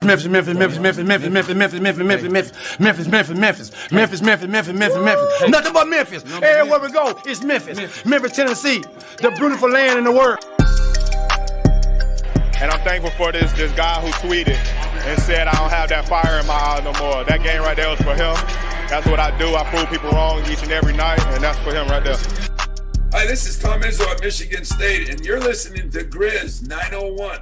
Memphis, Memphis, Memphis, Memphis, Memphis, Memphis, Memphis, Memphis, Memphis, Memphis, Memphis, Memphis, Memphis, Memphis, Memphis, Memphis, Memphis, Memphis. Nothing but Memphis. Everywhere we go, it's Memphis. Memphis, Tennessee, the beautiful land in the world. And I'm thankful for this guy who tweeted and said I don't have that fire in my eye no more. That game right there was for him. That's what I do. I prove people wrong each and every night, and that's for him right there. Hi, this is Tom Izzo at Michigan State, and you're listening to Grizz 901.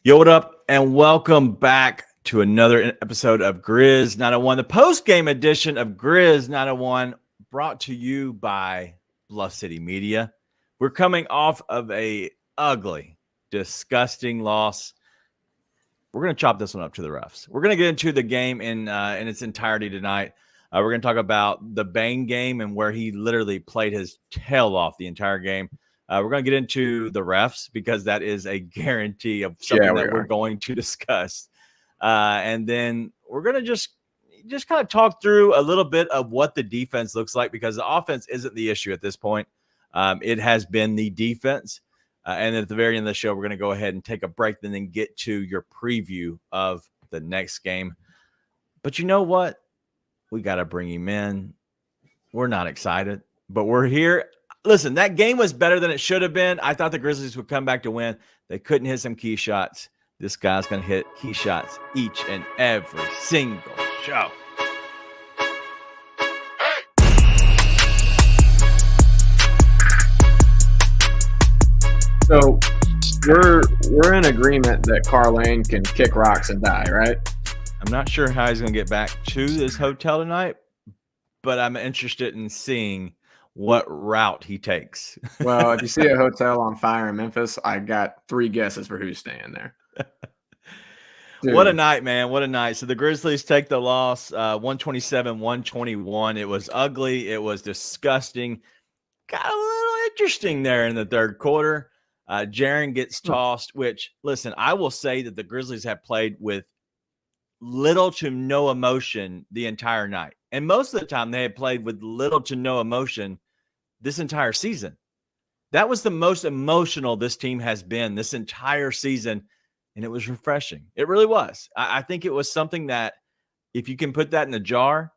Yo, what up, and welcome back to another episode of Grizz 901, the post-game edition of Grizz 901, brought to you by Bluff City Media. We're coming off of a ugly, disgusting loss. We're going to chop this one up to the refs. We're going to get into the game in its entirety tonight. We're going to talk about the Bane game and where he literally played his tail off the entire game. We're going to get into the refs because that is a guarantee of something we're going to discuss. And then we're going to just kind of talk through a little bit of what the defense looks like, because the offense isn't the issue at this point. It has been the defense. And at the very end of the show, we're going to go ahead and take a break and then get to your preview of the next game. But you know what? We got to bring him in. We're not excited, but we're here. Listen, that game was better than it should have been. I thought the Grizzlies would come back to win. They couldn't hit some key shots. This guy's going to hit key shots each and every single show. So we're in agreement that Carlane can kick rocks and die, right? I'm not sure how he's going to get back to this hotel tonight, but I'm interested in seeing what route he takes. Well, if you see a hotel on fire in Memphis, I got 3 guesses for who's staying there. Dude. What a night, man. What a night. So the Grizzlies take the loss, 127-121. It was ugly. It was disgusting. Got a little interesting there in the third quarter. Jaren gets tossed, which, listen, I will say that the Grizzlies have played with little to no emotion the entire night. And most of the time they had played with little to no emotion this entire season. That was the most emotional this team has been this entire season, and it was refreshing. It really was. I think it was something that if you can put that in a jar,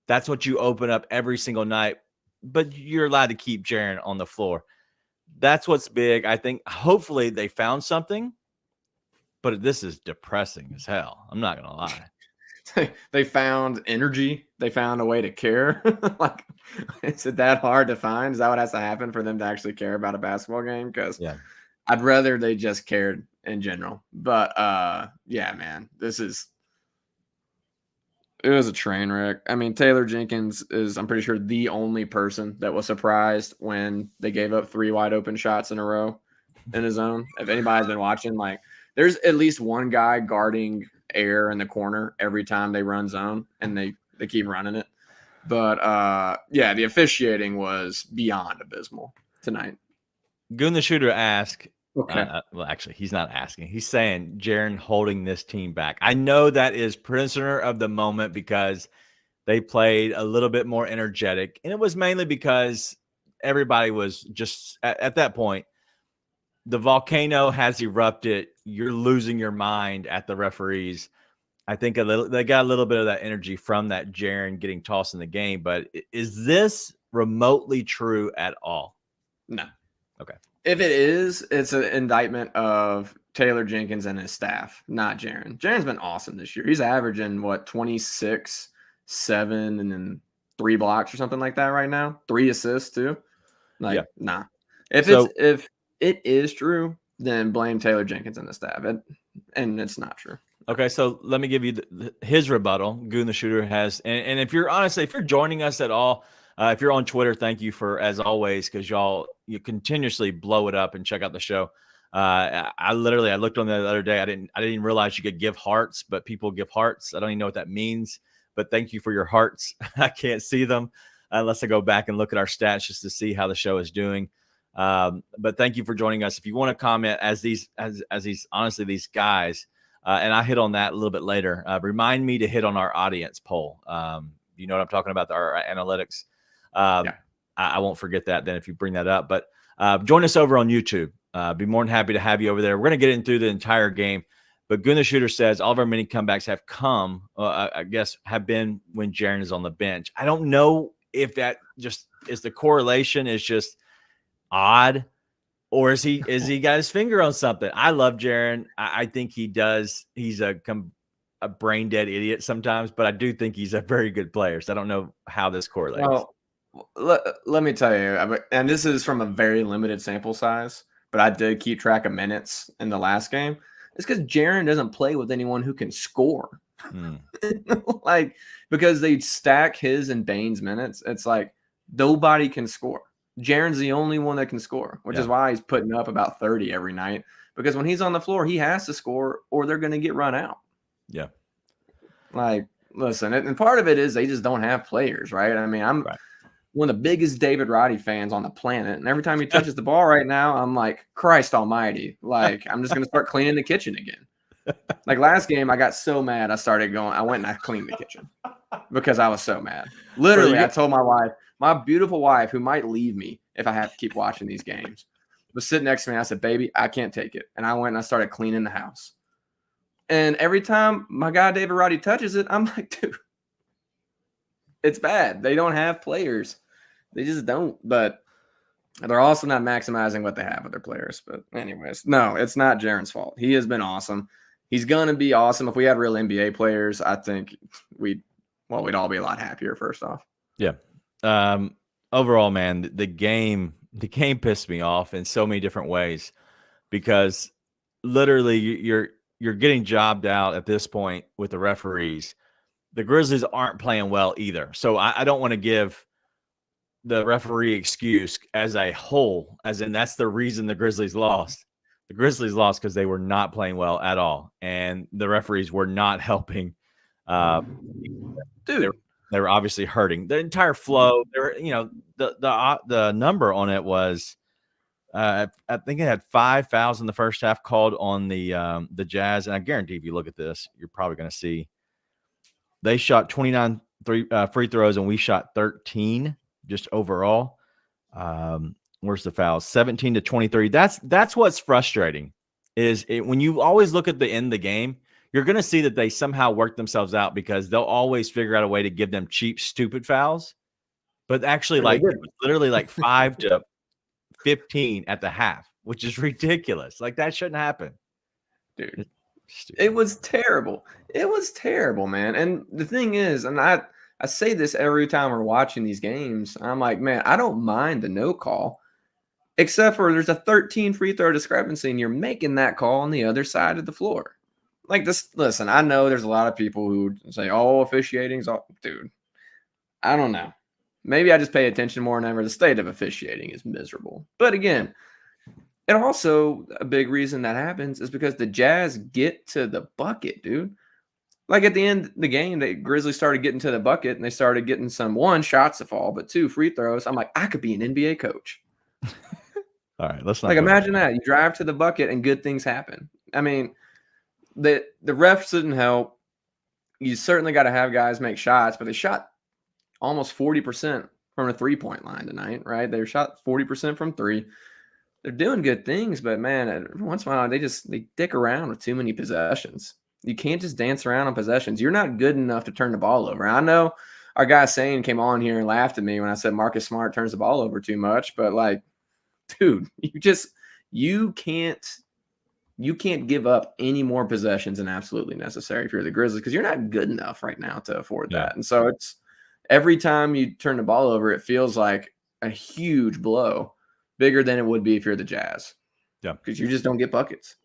that's what you open up every single night, but you're allowed to keep Jaren on the floor. That's what's big. I think hopefully they found something, but this is depressing as hell. I'm not going to lie. They found energy. They found a way to care. Like, is it that hard to find? Is that what has to happen for them to actually care about a basketball game? Because I'd rather they just cared in general. But yeah, man, it was a train wreck. I mean, Taylor Jenkins is, I'm pretty sure, the only person that was surprised when they gave up 3 wide open shots in a row in his zone. If anybody's been watching, like, there's at least one guy guarding air in the corner every time they run zone, and they keep running it. But yeah, the officiating was beyond abysmal tonight. Goon the Shooter asked, okay. Well, actually, he's not asking. He's saying Jaren holding this team back. I know that is prisoner of the moment because they played a little bit more energetic, and it was mainly because everybody was just at that point. The volcano has erupted. You're losing your mind at the referees. I think they got a little bit of that energy from that Jaren getting tossed in the game. But is this remotely true at all? No. Okay. If it is, it's an indictment of Taylor Jenkins and his staff, not Jaren. Jaren's been awesome this year. He's averaging, 26, 7, and then 3 blocks or something like that right now. 3 assists too. Nah. If it is true, then blame Taylor Jenkins and the staff. And it's not true. Okay, so let me give you his rebuttal. Goon the Shooter has, and if you're joining us at all, if you're on Twitter, thank you for, as always, because you continuously blow it up and check out the show. I looked on the other day. I didn't realize you could give hearts, but people give hearts. I don't even know what that means, but thank you for your hearts. I can't see them unless I go back and look at our stats just to see how the show is doing. But thank you for joining us. If you want to comment as these guys, and I hit on that a little bit later, remind me to hit on our audience poll. You know what I'm talking about, our analytics. I won't forget that then if you bring that up. But join us over on YouTube. Be more than happy to have you over there. We're going to get into the entire game. But Gunnar Shooter says all of our mini comebacks have come, I guess, have been when Jaren is on the bench. I don't know if that just is the correlation is just odd, or is he got his finger on something? I love Jaren. I think he does. He's a brain dead idiot sometimes, but I do think he's a very good player. So I don't know how this correlates. Well, let me tell you, and this is from a very limited sample size, but I did keep track of minutes in the last game. It's because Jaren doesn't play with anyone who can score. Like, because they stack his and Bane's minutes. It's like nobody can score. Jaren's the only one that can score, which is why he's putting up about 30 every night. Because when he's on the floor, he has to score or they're going to get run out. Yeah. Like, listen, and part of it is they just don't have players, right? I mean, I'm one of the biggest David Roddy fans on the planet. And every time he touches the ball right now, I'm like, Christ almighty. Like, I'm just going to start cleaning the kitchen again. Like last game, I got so mad. I went and I cleaned the kitchen because I was so mad. Literally, I told my wife, my beautiful wife, who might leave me if I have to keep watching these games, was sitting next to me. I said, baby, I can't take it. And I went and I started cleaning the house. And every time my guy David Roddy touches it, I'm like, dude, it's bad. They don't have players. They just don't. But they're also not maximizing what they have with their players. But anyways, no, it's not Jaren's fault. He has been awesome. He's going to be awesome. If we had real NBA players, I think we'd all be a lot happier, first off. Yeah. Overall, man, the game pissed me off in so many different ways because literally you're getting jobbed out at this point with the referees. The Grizzlies aren't playing well either. So I don't want to give the referee excuse as a whole, as in that's the reason the Grizzlies lost. The Grizzlies lost because they were not playing well at all, and the referees were not helping. Dude, they were obviously hurting the entire flow. They were, the number on it was, I think it had 5 fouls in the first half called on the Jazz, and I guarantee if you look at this, you're probably going to see they shot 29 free throws and we shot 13 just overall. Where's the fouls? 17 to 23. That's what's frustrating is when you always look at the end of the game, you're going to see that they somehow work themselves out because they'll always figure out a way to give them cheap, stupid fouls. But actually, it was literally like 5 to 15 at the half, which is ridiculous. Like, that shouldn't happen. Dude, it was terrible. It was terrible, man. And the thing is, and I say this every time we're watching these games, I'm like, man, I don't mind the no call. Except for there's a 13 free throw discrepancy, and you're making that call on the other side of the floor. Like this, listen, I know there's a lot of people who say, oh, officiating's all, dude. I don't know. Maybe I just pay attention more than ever. The state of officiating is miserable. But again, and also a big reason that happens is because the Jazz get to the bucket, dude. Like at the end of the game, the Grizzlies started getting to the bucket, and they started getting some, 1, shots to fall, but 2, free throws. I'm like, I could be an NBA coach. All right, let's not. Like, imagine that. You drive to the bucket and good things happen. I mean, the refs didn't help. You certainly got to have guys make shots, but they shot almost 40% from the three-point line tonight, right? They shot 40% from 3. They're doing good things, but man, every once in a while they dick around with too many possessions. You can't just dance around on possessions. You're not good enough to turn the ball over. I know our guy Sane came on here and laughed at me when I said Marcus Smart turns the ball over too much, but like, dude, you can't give up any more possessions than absolutely necessary if you're the Grizzlies because you're not good enough right now to afford that. And so it's every time you turn the ball over, it feels like a huge blow, bigger than it would be if you're the Jazz. Yeah, because you just don't get buckets.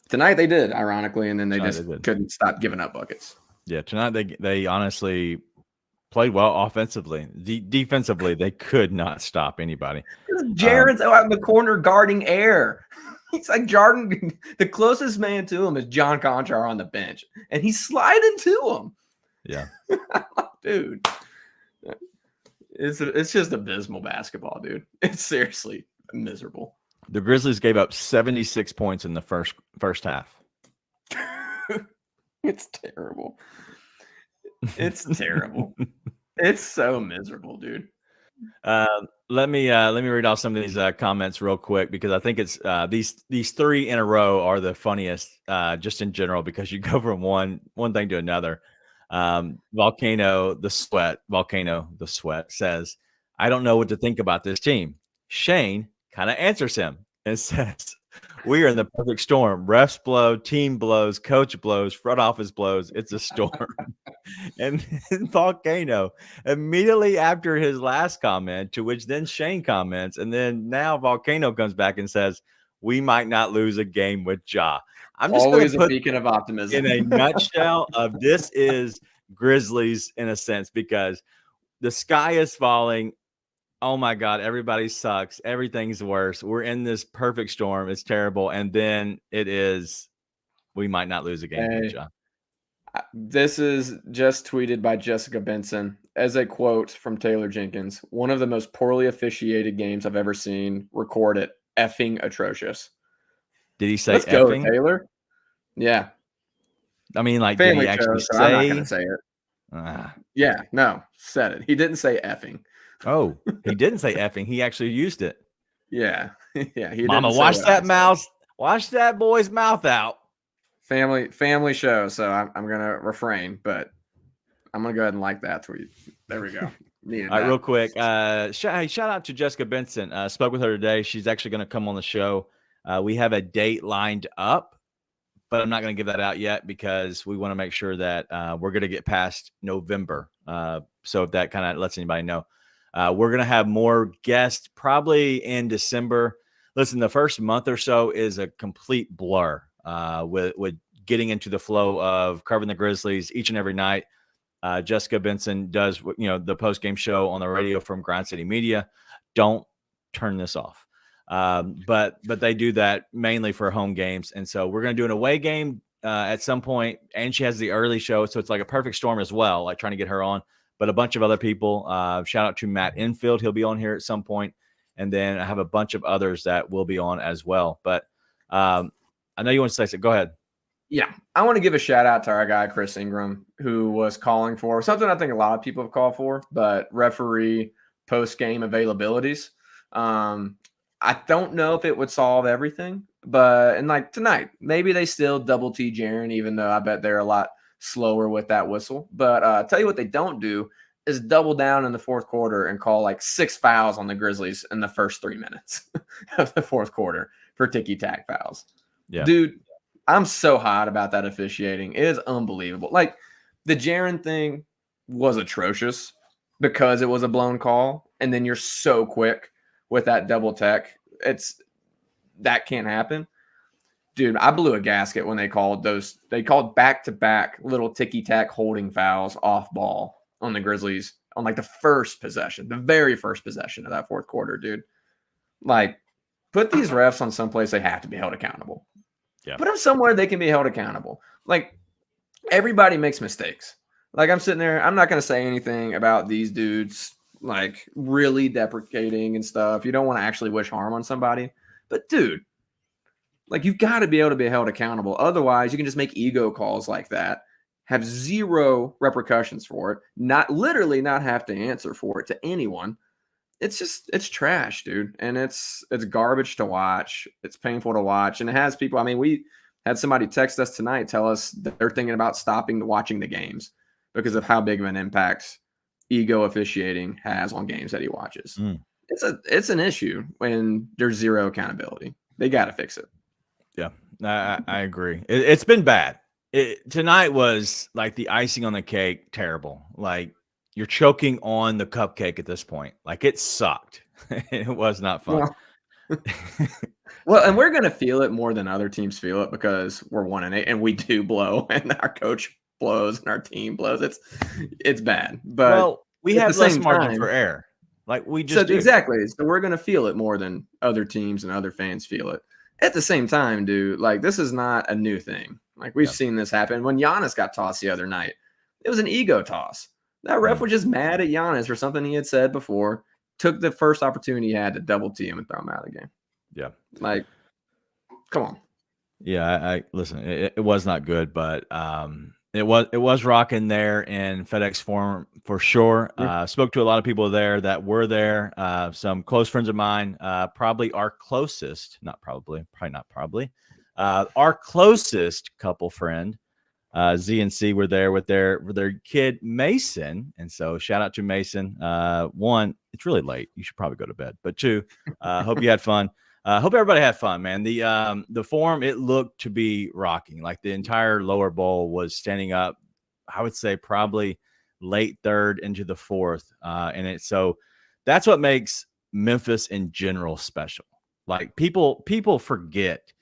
Tonight they did, ironically, and then they couldn't stop giving up buckets. Yeah, tonight they honestly played well offensively. Defensively, they could not stop anybody. Jaren's out in the corner guarding air. He's like Jordan. The closest man to him is John Conchar on the bench, and he's sliding to him. Yeah, dude, it's just abysmal basketball, dude. It's seriously miserable. The Grizzlies gave up 76 points in the first half. It's terrible. It's terrible. It's so miserable, dude. Let me read off some of these comments real quick because I think it's these three in a row are the funniest just in general because you go from one thing to another. Volcano the Sweat says, I don't know what to think about this team. Shane kind of answers him and says, we are in the perfect storm. Refs blow, team blows, coach blows, front office blows. It's a storm. And then Volcano immediately after his last comment, to which then Shane comments, and then now Volcano comes back and says, we might not lose a game with Ja. I'm just Always going to a beacon of optimism. in a nutshell of this is Grizzlies in a sense, because the sky is falling. Oh my God, everybody sucks. Everything's worse. We're in this perfect storm. It's terrible. And then it is, we might not lose a game with Ja. This is just tweeted by Jessica Benson as a quote from Taylor Jenkins. One of the most poorly officiated games I've ever seen. Recorded. Effing atrocious. Did he say Let's effing? go, Taylor. Yeah. I mean, like, Family did he actually show, say? so I'm not going to say it. Yeah, no, said it. He didn't say effing. Oh, he didn't say effing. He actually used it. Yeah. Yeah. He Mama, wash that mouth. Wash that boy's mouth out. Family show. So I'm going to refrain, but I'm going to go ahead and like that tweet. There we go. All right, real quick. Shout out to Jessica Benson. Spoke with her today. She's actually going to come on the show. We have a date lined up, but I'm not going to give that out yet because we want to make sure that we're going to get past November. So if that kind of lets anybody know, we're going to have more guests probably in December. Listen, the first month or so is a complete blur with getting into the flow of covering the Grizzlies each and every night. Jessica Benson does, the post-game show on the radio from Grind City Media. Don't turn this off. But they do that mainly for home games. And so we're going to do an away game at some point. And she has the early show. So it's like a perfect storm as well, like trying to get her on. But a bunch of other people, shout out to Matt Infield. He'll be on here at some point. And then I have a bunch of others that will be on as well. But I know you want to say something. Go ahead. Yeah, I want to give a shout out to our guy, Chris Ingram, who was calling for something I think a lot of people have called for, but referee post-game availabilities. I don't know if it would solve everything, and like tonight, maybe they still double T Jaren, even though I bet they're a lot slower with that whistle. But I'll tell you what they don't do is double down in the fourth quarter and call like 6 fouls on the Grizzlies in the first 3 minutes of the fourth quarter for ticky-tack fouls. Yeah. Dude, I'm so hot about that officiating. It is unbelievable. Like, the Jaren thing was atrocious because it was a blown call, and then you're so quick with that double tech. That can't happen. Dude, I blew a gasket when they called back-to-back little ticky-tack holding fouls off ball on the Grizzlies on like the very first possession of that fourth quarter, dude. Like, put these refs on someplace they have to be held accountable. Yeah. Put them somewhere they can be held accountable. Like, everybody makes mistakes. Like, I'm sitting there, I'm not going to say anything about these dudes, like, really deprecating and stuff. You don't want to actually wish harm on somebody. But, dude, like, you've got to be able to be held accountable. Otherwise, you can just make ego calls like that, have zero repercussions for it, not have to answer for it to anyone. It's trash, dude. And it's garbage to watch. It's painful to watch. And it has people, I mean, we had somebody text us tonight, tell us that they're thinking about stopping watching the games because of how big of an impact ego officiating has on games that he watches. It's an issue when there's zero accountability. They got to fix it. Yeah, I agree. It's been bad. Tonight was like the icing on the cake. Terrible. Like, you're choking on the cupcake at this point. Like, it sucked. It was not fun. Well, and we're going to feel it more than other teams feel it because we're 1-8 and we do blow and our coach blows and our team blows. It's bad. But we have less margin for error. Like, we just do. Exactly. So we're going to feel it more than other teams and other fans feel it. At the same time, dude, like, this is not a new thing. Like, we've seen this happen. When Giannis got tossed the other night, it was an ego toss. That ref was just mad at Giannis for something he had said before, took the first opportunity he had to double T him and throw him out of the game. Yeah. Like, come on. Yeah, I listen, it was not good, but It was rocking there in FedEx Forum for sure. Spoke to a lot of people there that were there. Some close friends of mine, probably our closest, our closest couple friend, Z and C were there with their kid Mason. And so shout out to Mason. One, it's really late. You should probably go to bed. But two, hope you had fun. Hope everybody had fun, man. The forum, it looked to be rocking. Like the entire lower bowl was standing up, I would say probably late third into the fourth. So that's what makes Memphis in general special. Like people forget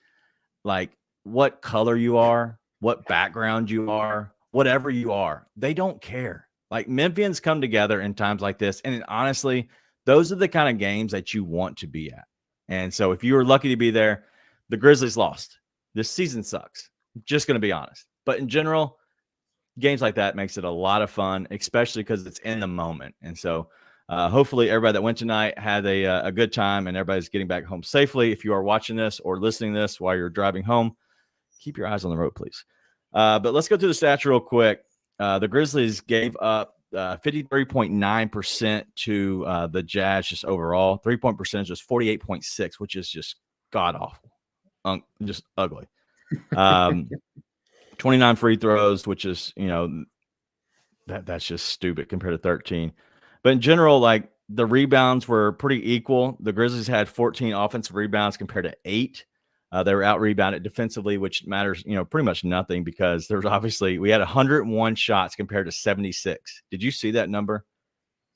like what color you are, what background you are, whatever you are. They don't care. Like Memphians come together in times like this. And honestly, those are the kind of games that you want to be at. And so if you were lucky to be there, the Grizzlies lost. This season sucks. Just going to be honest. But in general, games like that makes it a lot of fun, especially because it's in the moment. And so hopefully everybody that went tonight had a good time and everybody's getting back home safely. If you are watching this or listening to this while you're driving home, keep your eyes on the road, please. But let's go through the stats real quick. The Grizzlies gave up 53.9% to the Jazz just overall. 3-point percentage was 48.6, which is just god-awful. Just ugly. 29 free throws, which is, that's just stupid compared to 13. But in general, like the rebounds were pretty equal. The Grizzlies had 14 offensive rebounds compared to 8. They were out-rebounded defensively, which matters, pretty much nothing because we had 101 shots compared to 76. Did you see that number?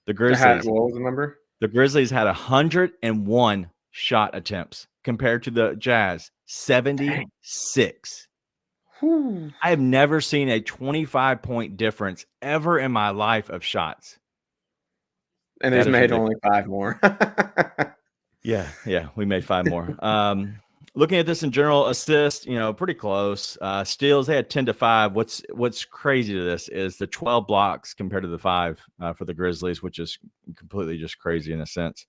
The Grizzlies. What was the number? The Grizzlies had 101 shot attempts compared to the Jazz 76. I have never seen a 25-point difference ever in my life of shots. And they've made only 5 more. Yeah, we made 5 more. Looking at this in general, assists, pretty close. Steals, they had 10-5. What's crazy to this is the 12 blocks compared to the 5 for the Grizzlies, which is completely just crazy in a sense.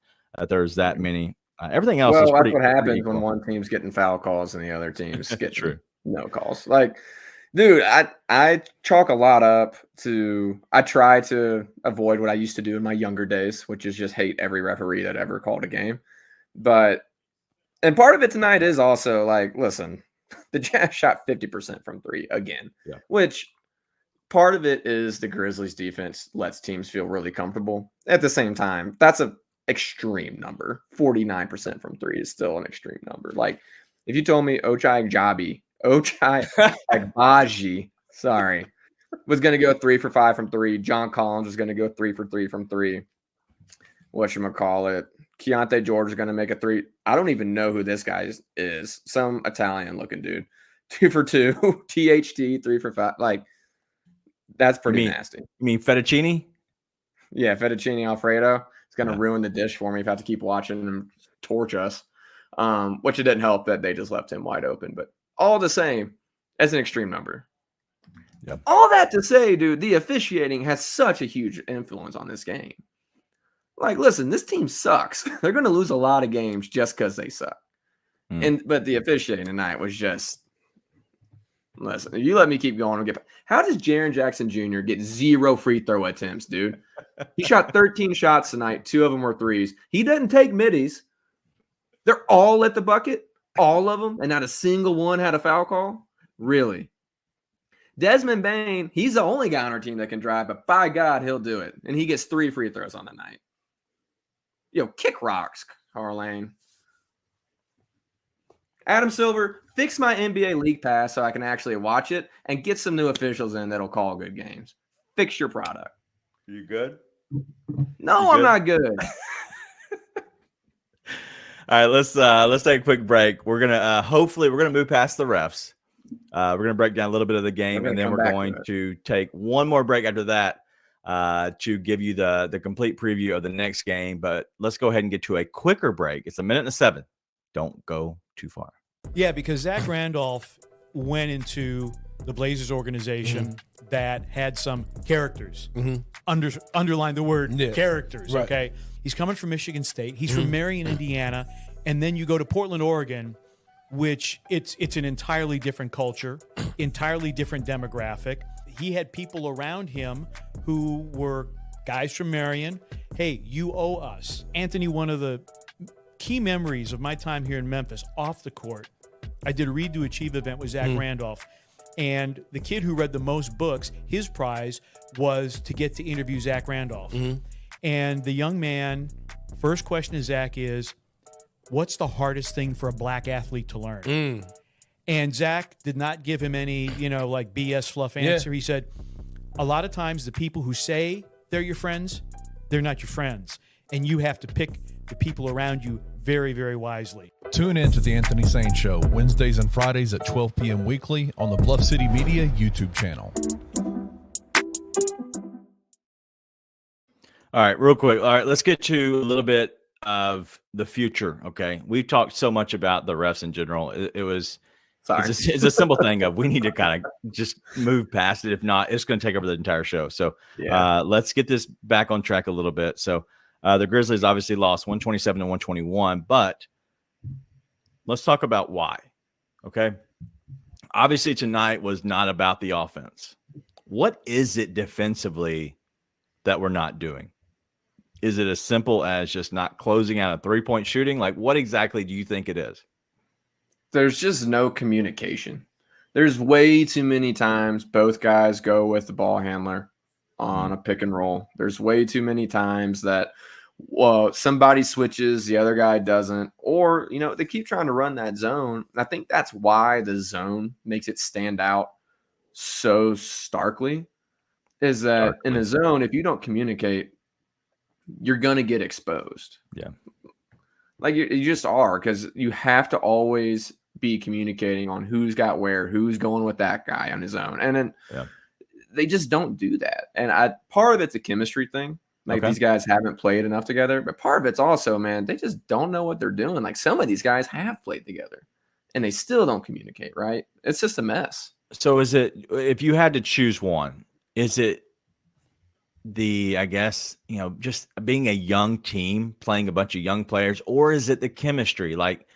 There's that many. Everything else is pretty. That's what happens when one team's getting foul calls and the other team's getting no calls. Like, dude, I chalk a lot up to – I try to avoid what I used to do in my younger days, which is just hate every referee that ever called a game. But – and part of it tonight is also like, listen, the Jazz shot 50% from 3 again, which part of it is the Grizzlies defense lets teams feel really comfortable. At the same time, that's an extreme number. 49% from 3 is still an extreme number. Like if you told me Ochai Agbaji, was going to go 3 for 5 from 3. John Collins was going to go 3 for 3 from 3. Whatchamacallit. Keontae George is going to make a 3. I don't even know who this guy is. Some Italian-looking dude. 2 for 2. THT, 3 for 5. Like, that's pretty nasty. You mean fettuccine? Yeah, fettuccine Alfredo. It's going to ruin the dish for me if I have to keep watching him torch us. Which it didn't help that they just left him wide open. But all the same, that's an extreme number. Yep. All that to say, dude, the officiating has such a huge influence on this game. Like, listen, this team sucks. They're going to lose a lot of games just because they suck. But the officiating tonight was just, listen, you let me keep going. How does Jaren Jackson Jr. get 0 free throw attempts, dude? He shot 13 shots tonight. 2 of them were 3s. He doesn't take middies. They're all at the bucket, all of them, and not a single one had a foul call? Really? Desmond Bane, he's the only guy on our team that can drive, but by God, he'll do it. And he gets 3 free throws on the night. Kick rocks, Carlane. Adam Silver, fix my NBA League Pass so I can actually watch it and get some new officials in that'll call good games. Fix your product. You good? No, I'm not good. All right, let's take a quick break. We're gonna hopefully move past the refs. We're gonna break down a little bit of the game, and then we're going to take one more break after that. To give you the complete preview of the next game. But let's go ahead and get to a quicker break. It's 1:07. Don't go too far. Yeah, because Zach Randolph went into the Blazers organization that had some characters. Underline the word characters, right. Okay? He's coming from Michigan State. He's from Marion, Indiana. And then you go to Portland, Oregon, which it's an entirely different culture, entirely different demographic. he had people around him who were guys from Marion. Hey, you owe us. Anthony, one of the key memories of my time here in Memphis off the court, I did a Read to Achieve event with Zach Randolph. And the kid who read the most books, his prize was to get to interview Zach Randolph. And the young man, first question to Zach is, what's the hardest thing for a black athlete to learn? And Zach did not give him any, like BS fluff answer. He said, a lot of times the people who say they're your friends, they're not your friends. And you have to pick the people around you very, very wisely. Tune in to The Anthony Sane Show, Wednesdays and Fridays at 12 p.m. weekly on the Bluff City Media YouTube channel. All right, real quick. All right, let's get to a little bit of the future, okay? We've talked so much about the refs in general. It's a simple thing of we need to kind of just move past it. If not, it's going to take over the entire show. So let's get this back on track a little bit. So the Grizzlies obviously lost 127 to 121, but let's talk about why, okay? Obviously tonight was not about the offense. What is it defensively that we're not doing? Is it as simple as just not closing out a three-point shooting? Like, what exactly do you think it is? There's just no communication. There's way too many times both guys go with the ball handler on a pick and roll. There's way too many times that somebody switches, the other guy doesn't, or they keep trying to run that zone. I think that's why the zone makes it stand out so starkly, is that in a zone, if you don't communicate, you're gonna get exposed. Yeah, like you just are, because you have to always be communicating on who's got where, who's going with that guy on his own, and then they just don't do that. And part of it's a chemistry thing. Like these guys haven't played enough together, but part of it's also, man, they just don't know what they're doing. Like some of these guys have played together and they still don't communicate, right? It's just a mess. So is it, if you had to choose one, is it just being a young team, playing a bunch of young players, or is it the chemistry? Like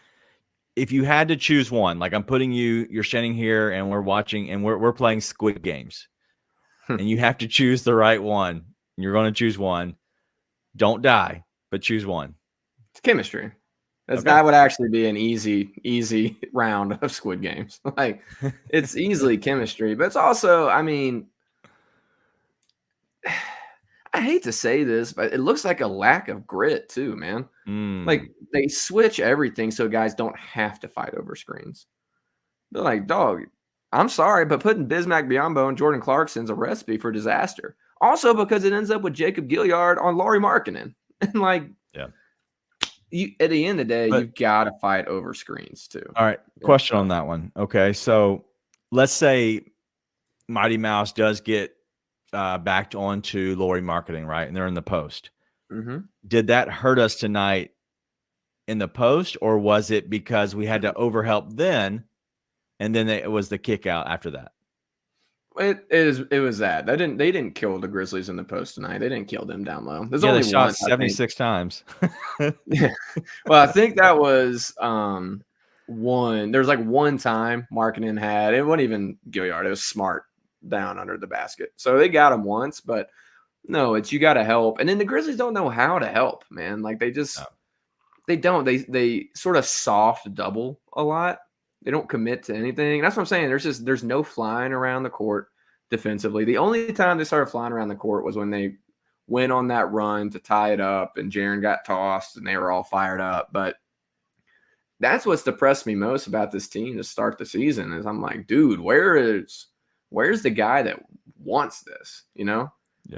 if you had to choose one, like I'm putting you're standing here and we're watching and we're playing Squid Games and you have to choose the right one. You're going to choose one. Don't die, but choose one. It's chemistry. That would actually be an easy round of Squid Games. Like it's easily chemistry, but it's also, I mean, I hate to say this, but it looks like a lack of grit too, man. Like they switch everything so guys don't have to fight over screens. They're like, dog, I'm sorry, but putting Bismack Biyombo and Jordan Clarkson's a recipe for disaster. Also because it ends up with Jacob Gilliard on Lauri Markkanen. And like, at the end of the day, you've got to fight over screens too. All right. Question on that one. Okay. So let's say Mighty Mouse does get backed onto Lauri Markkanen, right? And they're in the post. Did that hurt us tonight in the post, or was it because we had to overhelp then and then it was the kick out after that? It was that. They didn't kill the Grizzlies in the post tonight. They didn't kill them down low. There's only they shot 76 times. Yeah. Well, I think that was one. There's like one time Markkanen had, it wasn't even Gilliard, it was Smart down under the basket. So they got him once, but no, it's you got to help. And then the Grizzlies don't know how to help, man. Like they just they don't. They sort of soft double a lot. They don't commit to anything. That's what I'm saying. There's no flying around the court defensively. The only time they started flying around the court was when they went on that run to tie it up and Jaren got tossed and they were all fired up. But that's what's depressed me most about this team to start the season is I'm like, dude, where's the guy that wants this? Yeah.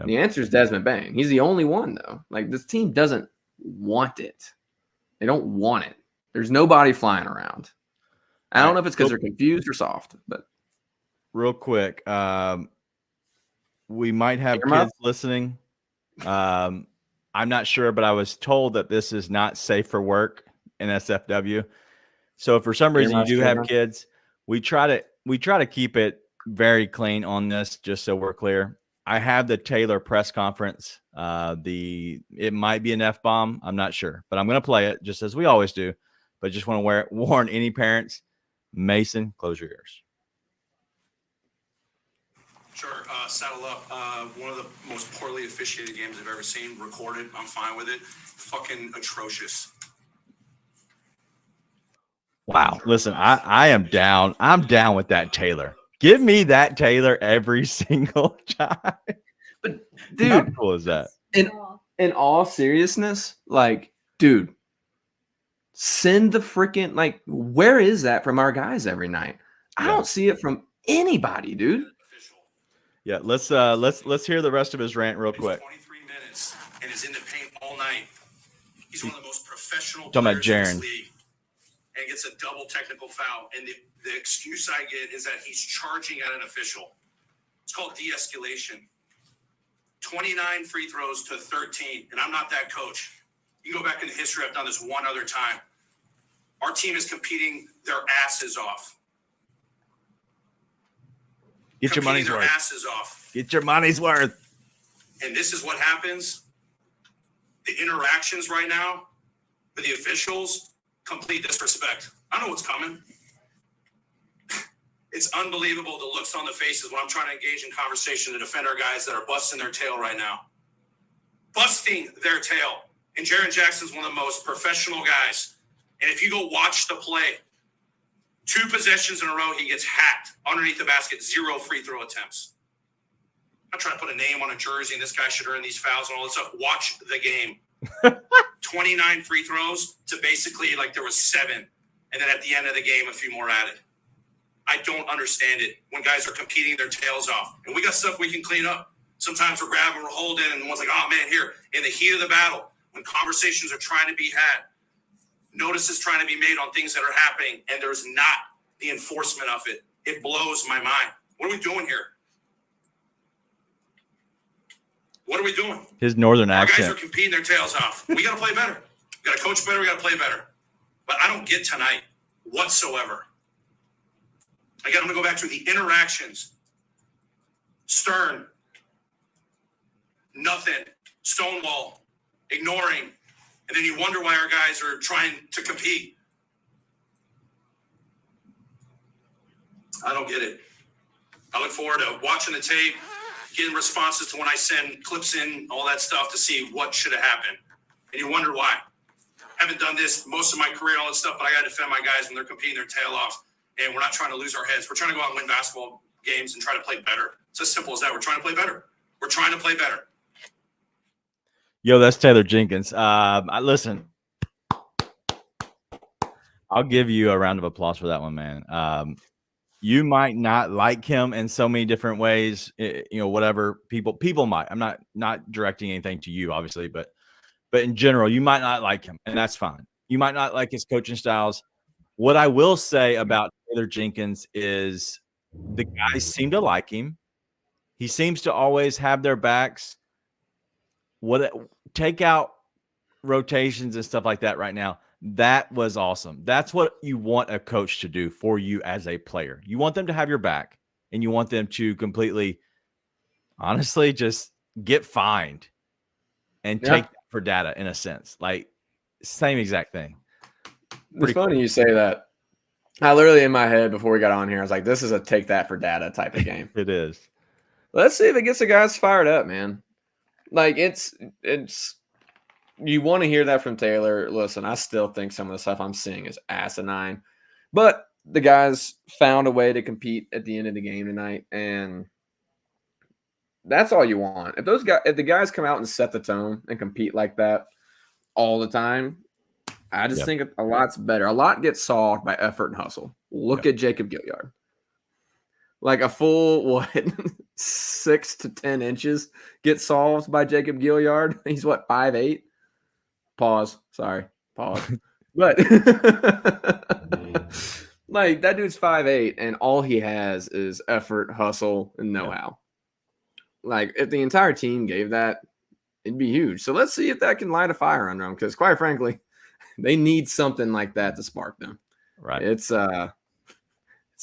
The answer is Desmond Bane. He's the only one though. Like this team doesn't want it. They don't want it. There's nobody flying around. I don't know if it's because they're confused or soft, but real quick, we might have kids listening. I'm not sure, but I was told that this is not safe for work in SFW. So if for some reason you do have kids, we try to keep it very clean on this, just so we're clear. I have the Taylor press conference. It might be an F-bomb. I'm not sure, but I'm going to play it just as we always do. But just want to warn any parents. Mason, close your ears. Sure. Saddle up. One of the most poorly officiated games I've ever seen. Recorded. I'm fine with it. Fucking atrocious. Wow. Listen, I am down. I'm down with that Taylor. Give me that Taylor every single time. But How dude, cool is that? in all seriousness, like, dude, send the freaking, like, where is that from our guys every night? I don't see it from anybody, dude. Yeah, let's hear the rest of his rant real quick. 23 minutes and is in the paint all night. He's one of the most professional Talking about players in Jaren. this league. And gets a double technical foul. And the excuse I get is that he's charging at an official. It's called de-escalation. 29 free throws to 13. And I'm not that coach. You can go back into history. I've done this one other time. Our team is competing their asses off. Get your money's Competing their worth. asses off. Get your money's worth. And this is what happens. The interactions right now with the officials, complete disrespect. I know what's coming. It's unbelievable the looks on the faces when I'm trying to engage in conversation to defend our guys that are busting their tail right now. Busting their tail. And Jaren Jackson's one of the most professional guys. And if you go watch the play, 2 possessions in a row, he gets hacked underneath the basket, 0 free throw attempts. I'm not trying to put a name on a jersey and this guy should earn these fouls and all this stuff. Watch the game. 29 free throws to basically like there was 7. And then at the end of the game, a few more added. I don't understand it when guys are competing their tails off. And we got stuff we can clean up. Sometimes we're grabbing, we're holding, and one's like, oh, man, here. In the heat of the battle, when conversations are trying to be had, notices trying to be made on things that are happening, and there's not the enforcement of it. It blows my mind. What are we doing here? What are we doing? His northern Our accent. guys are competing their tails off. We got to play better. We got to coach better. We got to play better. But I don't get tonight whatsoever. Again, I'm going to go back to the interactions. Stern. Nothing. Stonewall. Ignoring. And then you wonder why our guys are trying to compete. I don't get it. I look forward to watching the tape, getting responses to when I send clips in, all that stuff to see what should have happened. And you wonder why. I haven't done this most of my career, all that stuff, but I got to defend my guys when they're competing their tail off. And we're not trying to lose our heads. We're trying to go out and win basketball games and try to play better. It's as simple as that. We're trying to play better. We're trying to play better. Yo, that's Taylor Jenkins. Listen, I'll give you a round of applause for that one, man. You might not like him in so many different ways, whatever people might. I'm not directing anything to you, obviously, but in general, you might not like him, and that's fine. You might not like his coaching styles. What I will say about Taylor Jenkins is the guys seem to like him. He seems to always have their backs. Take out rotations and stuff like that right now. That was awesome. That's what you want a coach to do for you as a player. You want them to have your back, and you want them to completely, honestly, just get fined and take that for data in a sense. Like, same exact thing. It's funny you say that. I literally, in my head before we got on here, I was like, this is a take that for data type of game. It is. Let's see if it gets the guys fired up, man. Like, it's you want to hear that from Taylor. Listen, I still think some of the stuff I'm seeing is asinine, but the guys found a way to compete at the end of the game tonight, and that's all you want. If the guys come out and set the tone and compete like that all the time, I just think a lot's better. A lot gets solved by effort and hustle. Look at Jacob Gilliard. Like a full, 6 to 10 inches gets solved by Jacob Gilliard. He's 5'8"? Pause. Sorry. Pause. But like that dude's 5'8", and all he has is effort, hustle, and know-how. Like if the entire team gave that, it'd be huge. So let's see if that can light a fire under them, because quite frankly, they need something like that to spark them. Right. It's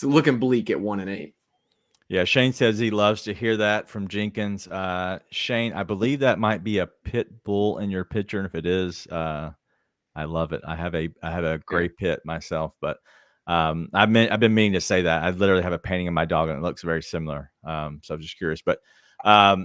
looking bleak at 1-8. Yeah, Shane says he loves to hear that from Jenkins. Shane, I believe that might be a pit bull in your picture, and if it is, I love it. I have a gray pit myself, but I've been meaning to say that. I literally have a painting of my dog and it looks very similar. So I'm just curious, but I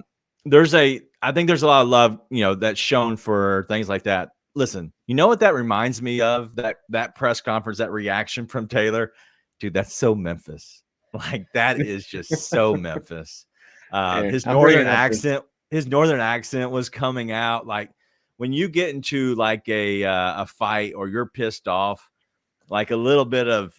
think there's a lot of love, that's shown for things like that. Listen, you know what that reminds me of? That press conference, that reaction from Taylor, dude, that's so Memphis. Like that is just so Memphis. His northern accent was coming out. Like when you get into like a fight or you're pissed off, like a little bit of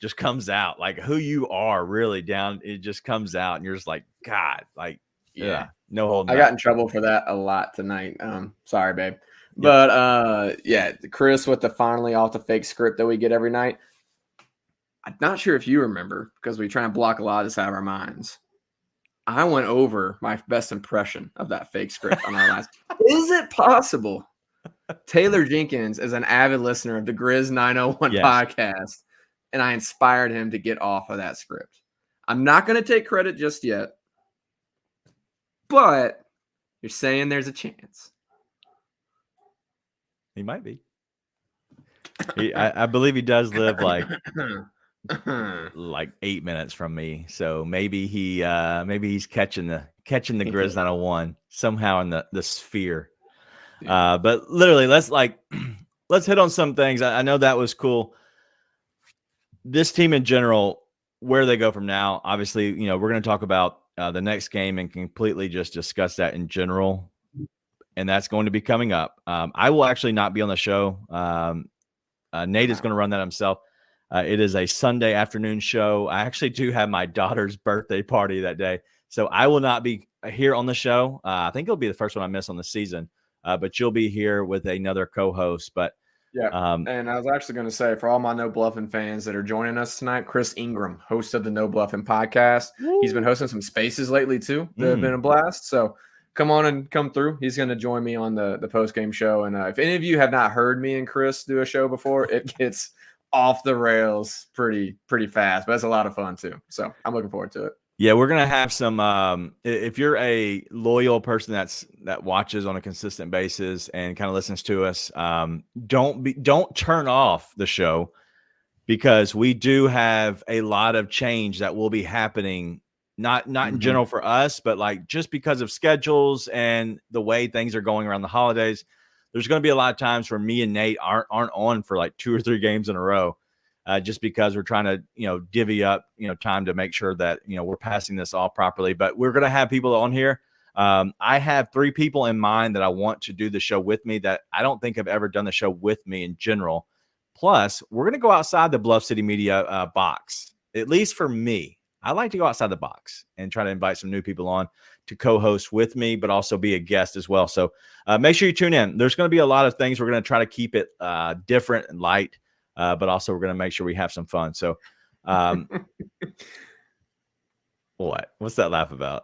just comes out, like who you are really down. It just comes out and you're just like, God, like, yeah, no holding I back. got in trouble for that a lot tonight. Sorry, babe. But Chris with the finally off the fake script that we get every night. I'm not sure if you remember because we try and block a lot of this out of our minds. I went over my best impression of that fake script on our last. Is it possible Taylor Jenkins is an avid listener of the Grizz 901 podcast, and I inspired him to get off of that script? I'm not going to take credit just yet, but you're saying there's a chance. He might be. I believe he does live like 8 minutes from me, so maybe he's catching the Grizz 901 somehow in the sphere. But literally, let's hit on some things. I know that was cool. This team in general, where they go from now, obviously, we're going to talk about the next game and completely just discuss that in general. And that's going to be coming up. I will actually not be on the show. Nate is going to run that himself. It is a Sunday afternoon show. I actually do have my daughter's birthday party that day. So I will not be here on the show. I think it'll be the first one I miss on the season. But you'll be here with another co-host. But and I was actually going to say, for all my No Bluffing fans that are joining us tonight, Chris Ingram, host of the No Bluffing podcast. He's been hosting some spaces lately too that have been a blast. So come on and come through. He's going to join me on the post-game show. And if any of you have not heard me and Chris do a show before, it gets off the rails pretty fast, but it's a lot of fun too. So I'm looking forward to it. Yeah, we're gonna have some. If you're a loyal person that watches on a consistent basis and kind of listens to us, don't turn off the show, because we do have a lot of change that will be happening. Not in general for us, but like just because of schedules and the way things are going around the holidays, there's going to be a lot of times where me and Nate aren't on for like 2 or 3 games in a row. Just because we're trying to, divvy up, time to make sure that, we're passing this off properly. But we're going to have people on here. I have 3 people in mind that I want to do the show with me that I don't think have ever done the show with me in general. Plus, we're going to go outside the Bluff City Media box, at least for me. I like to go outside the box and try to invite some new people on to co-host with me, but also be a guest as well. So make sure you tune in. There's going to be a lot of things. We're going to try to keep it different and light. But also we're going to make sure we have some fun. So what's that laugh about?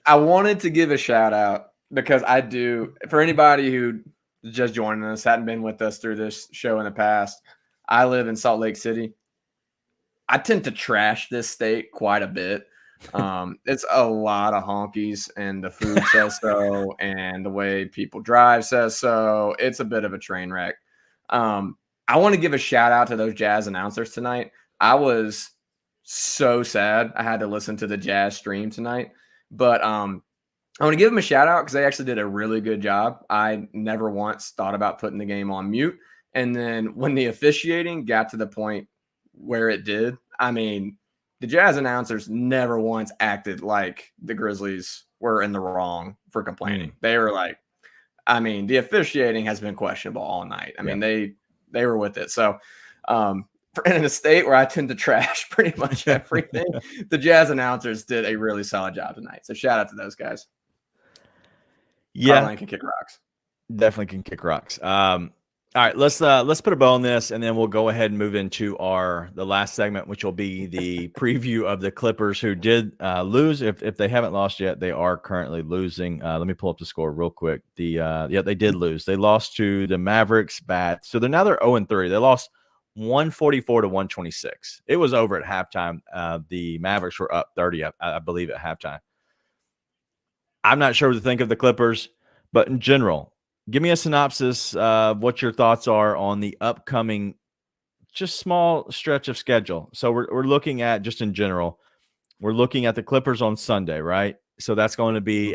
I wanted to give a shout out because I do, for anybody who is just joining us, hadn't been with us through this show in the past. I live in Salt Lake City. I tend to trash this state quite a bit. It's a lot of honkies, and the food says so, and the way people drive says so. It's a bit of a train wreck. I want to give a shout out to those Jazz announcers tonight. I was so sad I had to listen to the Jazz stream tonight, but I want to give them a shout out because they actually did a really good job. I never once thought about putting the game on mute. And then when the officiating got to the point where it did, I mean, the Jazz announcers never once acted like the Grizzlies were in the wrong for complaining. They were like, I mean, the officiating has been questionable all night. I mean, they were with it. So in a state where I tend to trash pretty much everything, the Jazz announcers did a really solid job tonight. So shout out to those guys. Yeah. Carlin can kick rocks. Definitely can kick rocks. All right, let's put a bow on this, and then we'll go ahead and move into the last segment, which will be the preview of the Clippers, who did lose. If they haven't lost yet, they are currently losing. Let me pull up the score real quick. They did lose. They lost to the Mavericks. Bad. So they're 0-3. They lost 144 to 126. It was over at halftime. The Mavericks were up 30, I believe, at halftime. I'm not sure what to think of the Clippers, but in general, give me a synopsis of what your thoughts are on the upcoming just small stretch of schedule. So we're looking at, just in general, we're looking at the Clippers on Sunday, right? So that's going to be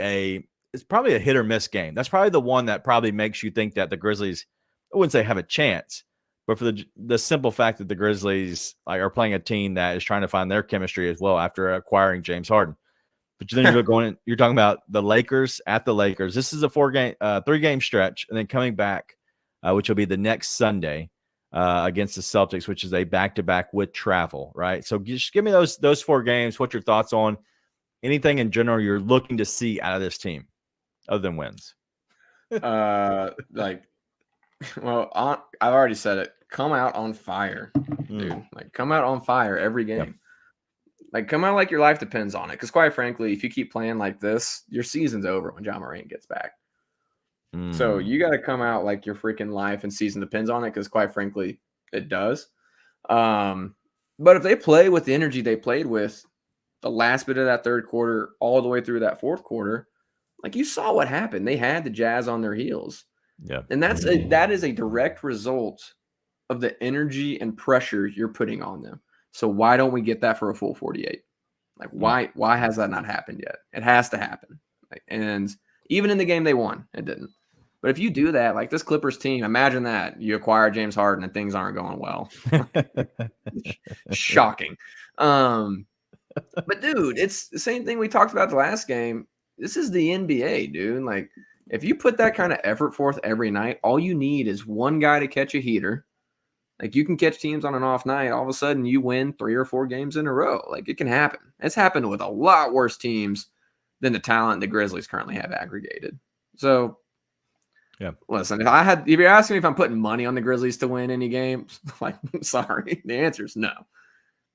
it's probably a hit or miss game. That's probably the one that probably makes you think that the Grizzlies, I wouldn't say have a chance, but for the simple fact that the Grizzlies are playing a team that is trying to find their chemistry as well after acquiring James Harden. But then you're talking about the Lakers at the Lakers. This is a 3-game stretch, and then coming back, which will be the next Sunday against the Celtics, which is a back-to-back with travel, right? So just give me those 4 games. What's your thoughts on anything in general you're looking to see out of this team other than wins? I've already said it. Come out on fire, dude. Like, come out on fire every game. Yep. Like, come out like your life depends on it. Because quite frankly, if you keep playing like this, your season's over when Ja Morant gets back. So you got to come out like your freaking life and season depends on it, because quite frankly, it does. But if they play with the energy they played with the last bit of that third quarter all the way through that fourth quarter, like, you saw what happened. They had the Jazz on their heels. Yeah. And that is a direct result of the energy and pressure you're putting on them. So why don't we get that for a full 48? Like, why has that not happened yet? It has to happen. Like, and even in the game they won, it didn't. But if you do that, like this Clippers team, imagine that you acquire James Harden and things aren't going well. Shocking. But dude, it's the same thing we talked about the last game. This is the NBA, dude. Like, if you put that kind of effort forth every night, all you need is one guy to catch a heater. Like, you can catch teams on an off night. All of a sudden, you win 3 or 4 games in a row. Like, it can happen. It's happened with a lot worse teams than the talent the Grizzlies currently have aggregated. So, yeah. Listen, if you're asking me if I'm putting money on the Grizzlies to win any games, like, sorry, the answer is no.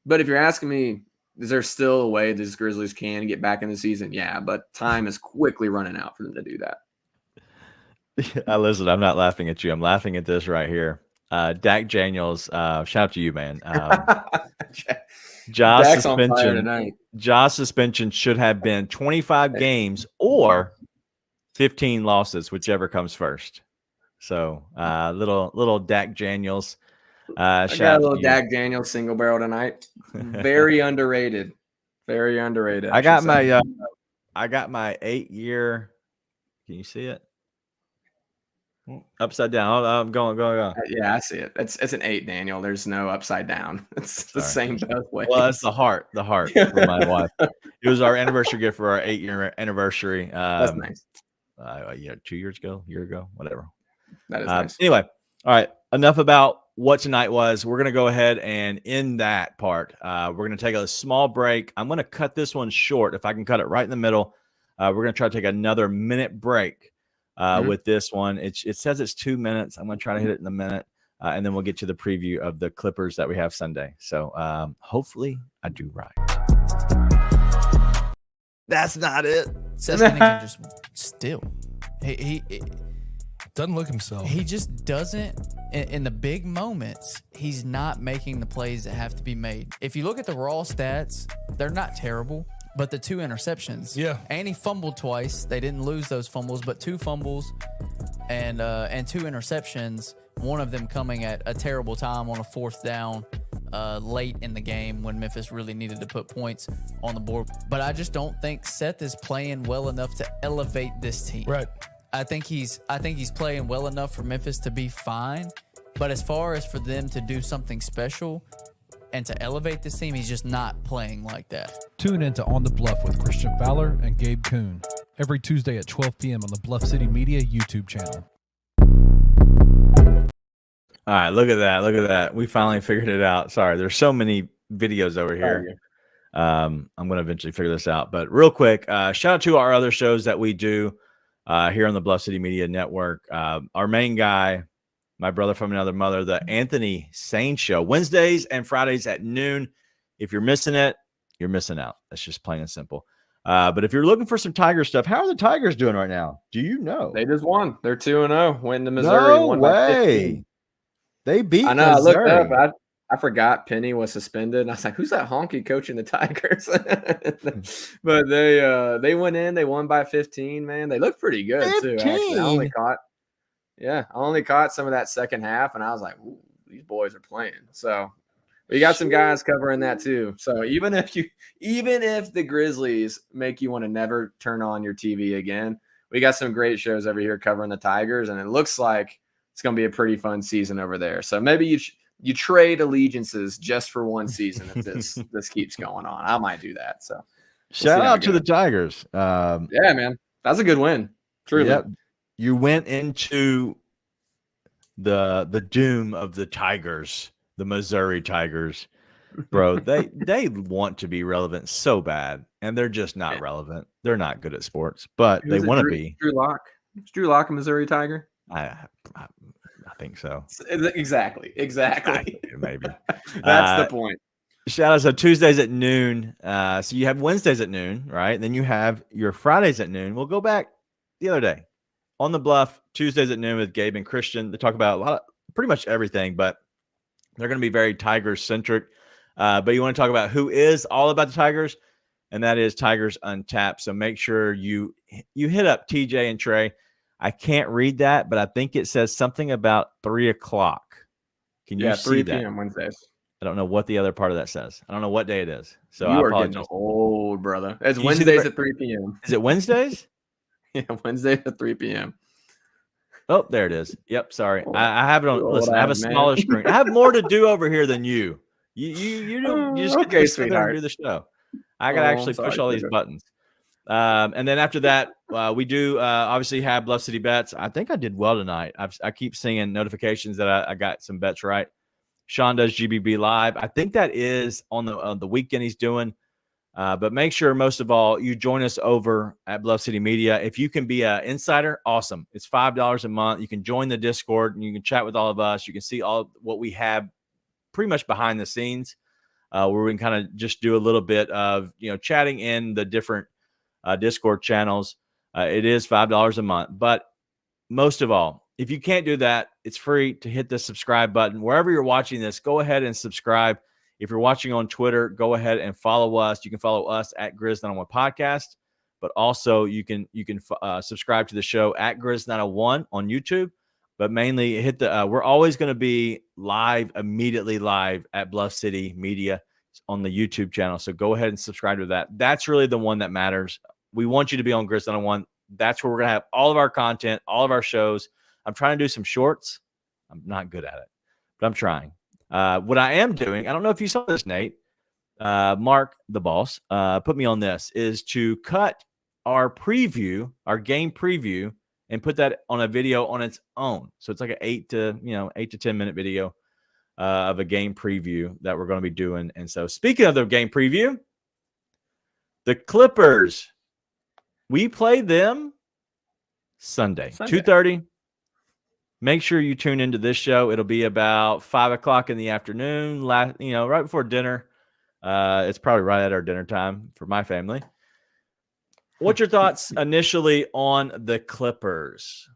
But if you're asking me, is there still a way these Grizzlies can get back in the season? Yeah, but time is quickly running out for them to do that. Listen, I'm not laughing at you. I'm laughing at this right here. Dak Daniels, shout out to you, man. Josh's suspension should have been 25 games or 15 losses, whichever comes first. So, little Dak Daniels. I got a little Dak Daniels single barrel tonight. Very underrated. Very underrated. I got my 8-year. Can you see it? Upside down. I'm going. Yeah, I see it. It's an 8, Daniel. There's no upside down. It's the same both ways. Well, that's the heart for my wife. It was our anniversary gift for our 8-year anniversary. That's nice. 2 years ago, a year ago, whatever. That is nice. Anyway, all right. Enough about what tonight was. We're going to go ahead and end that part. We're going to take a small break. I'm going to cut this one short. If I can cut it right in the middle, we're going to try to take another minute break. With this one, it says it's 2 minutes. I'm going to try to hit it in a minute, and then we'll get to the preview of the Clippers that we have Sunday. So hopefully I do right. That's not it. Seth Bennington just still. He doesn't look himself. He just doesn't. In the big moments, he's not making the plays that have to be made. If you look at the raw stats, they're not terrible. But the 2 interceptions. Yeah. And he fumbled twice. They didn't lose those fumbles, but 2 fumbles and 2 interceptions, one of them coming at a terrible time on a 4th down late in the game when Memphis really needed to put points on the board. But I just don't think Seth is playing well enough to elevate this team. Right. I think he's playing well enough for Memphis to be fine. But as far as for them to do something special and to elevate this team, he's just not playing like that. Tune in to On the Bluff with Christian Fowler and Gabe Kuhn every Tuesday at 12 p.m. on the Bluff City Media YouTube channel. All right, look at that. We finally figured it out. Sorry, there's so many videos over here. I'm going to eventually figure this out. But real quick, shout out to our other shows that we do here on the Bluff City Media Network. Our main guy, my brother from another mother, the Anthony Sane Show, Wednesdays and Fridays at noon. If you're missing it, you're missing out. That's just plain and simple. But if you're looking for some Tiger stuff, how are the Tigers doing right now? Do you know? They just won. They're 2-0. Went to Missouri. No way. They beat Missouri. I looked up. I forgot Penny was suspended. And I was like, who's that honky coaching the Tigers? But they went in. They won by 15, man. They looked pretty good, 15. Too. Actually. I only caught some of that second half, and I was like, ooh, these boys are playing. So we got some guys covering that too. So even if the Grizzlies make you want to never turn on your TV again, we got some great shows over here covering the Tigers, and it looks like it's going to be a pretty fun season over there. So maybe you trade allegiances just for one season if this keeps going on. I might do that. So shout out to the Tigers. Yeah, man, that's a good win. Truly. Yep. You went into the doom of the Tigers, the Missouri Tigers, bro. They want to be relevant so bad, and they're just not relevant. They're not good at sports, but they want to be. Drew Lock. Is Drew Lock a Missouri Tiger? I think so. Exactly. Maybe. That's the point. Shout out to Tuesdays at noon. So you have Wednesdays at noon, right? And then you have your Fridays at noon. We'll go back the other day on the Bluff, Tuesdays at noon with Gabe and Christian. They talk about pretty much everything, but they're going to be very Tigers centric. But you want to talk about who is all about the Tigers, and that is Tigers Untapped. So make sure you hit up TJ and Trey. I can't read that, but I think it says something about 3:00. Can you see 3 that? p.m. Wednesdays. I don't know what the other part of that says. I don't know what day it is. So you I are apologize. getting old, brother. It's Wednesdays at 3 p.m. Is it Wednesdays? Yeah, Wednesdays at 3 p.m. Oh, there it is. Yep. Sorry. I have it on. Listen, I have a man. smaller screen. I have more to do over here than you. You just get to sit there and do the show. I got to actually push all these buttons. And then after that, we do obviously have Bluff City Bets. I think I did well tonight. I keep seeing notifications that I got some bets right. Sean does GBB Live. I think that is on the weekend he's doing. But make sure, most of all, you join us over at Bluff City Media. If you can be an insider, awesome. It's $5 a month. You can join the Discord and you can chat with all of us. You can see all what we have pretty much behind the scenes, where we can kind of just do a little bit of chatting in the different Discord channels. It is $5 a month. But most of all, if you can't do that, it's free to hit the subscribe button. Wherever you're watching this, go ahead and subscribe. If you're watching on Twitter, go ahead and follow us. You can follow us at Grizz 901 Podcast, but also you can subscribe to the show at Grizz 901 on YouTube. But mainly hit the. We're always going to be immediately live at Bluff City Media on the YouTube channel. So go ahead and subscribe to that. That's really the one that matters. We want you to be on Grizz 901. That's where we're going to have all of our content, all of our shows. I'm trying to do some shorts. I'm not good at it, but I'm trying. What I am doing, I don't know if you saw this, Nate, Mark, the boss, put me on this, is to cut our game preview, and put that on a video on its own. So it's like an 8 to 10 minute video of a game preview that we're going to be doing. And so speaking of the game preview, the Clippers, we play them Sunday. 2:30. Make sure you tune into this show. It'll be about 5:00 in the afternoon, right before dinner. It's probably right at our dinner time for my family. What's your thoughts initially on the Clippers?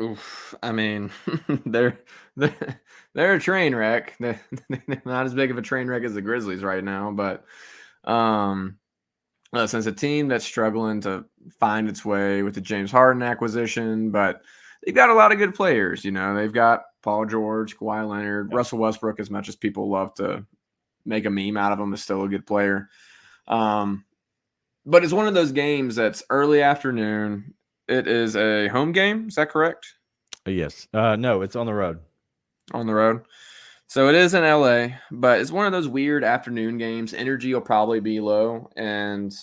Oof, I mean, they're a train wreck. They're not as big of a train wreck as the Grizzlies right now, but since a team that's struggling to find its way with the James Harden acquisition, but they've got a lot of good players. They've got Paul George, Kawhi Leonard, Russell Westbrook. As much as people love to make a meme out of him, is still a good player. But it's one of those games that's early afternoon. It is a home game. Is that correct? Yes. No, it's on the road. On the road. So it is in LA, but it's one of those weird afternoon games. Energy will probably be low. And